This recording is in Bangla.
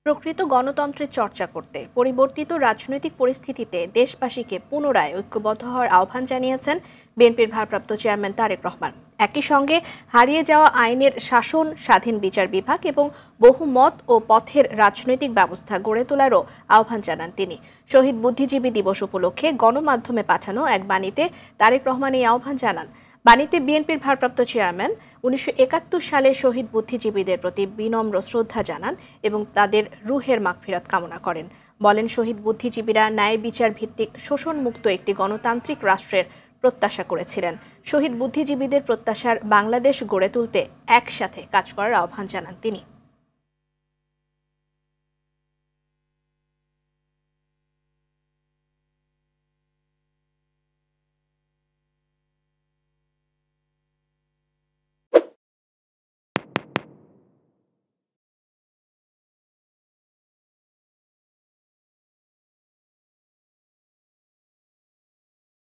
প্রকৃত গণতন্ত্রের চর্চা করতে পরিবর্তিত রাজনৈতিক পরিস্থিতিতে দেশবাসীকে পুনরায় ঐক্যবদ্ধ হওয়ার আহ্বান জানিয়েছেন বিএনপির ভারপ্রাপ্ত চেয়ারম্যান তারেক রহমান। একই সঙ্গে হারিয়ে যাওয়া আইনের শাসন, স্বাধীন বিচার বিভাগ এবং বহুমত ও পথের রাজনৈতিক ব্যবস্থা গড়ে তোলারও আহ্বান জানান তিনি। শহীদ বুদ্ধিজীবী দিবস উপলক্ষে গণমাধ্যমে পাঠানো এক বাণীতে তারেক রহমান এই আহ্বান জানান। বাণীতে বিএনপির ভারপ্রাপ্ত চেয়ারম্যান ১৯৭১ সালে শহীদ বুদ্ধিজীবীদের প্রতি বিনম্র শ্রদ্ধা জানান এবং তাদের রুহের মাগফিরাত কামনা করেন। বলেন, শহীদ বুদ্ধিজীবীরা ন্যায় বিচার ভিত্তিক শোষণমুক্ত একটি গণতান্ত্রিক রাষ্ট্রের প্রত্যাশা করেছিলেন। শহীদ বুদ্ধিজীবীদের প্রত্যাশার বাংলাদেশ গড়ে তুলতে একসাথে কাজ করার আহ্বান জানান তিনি।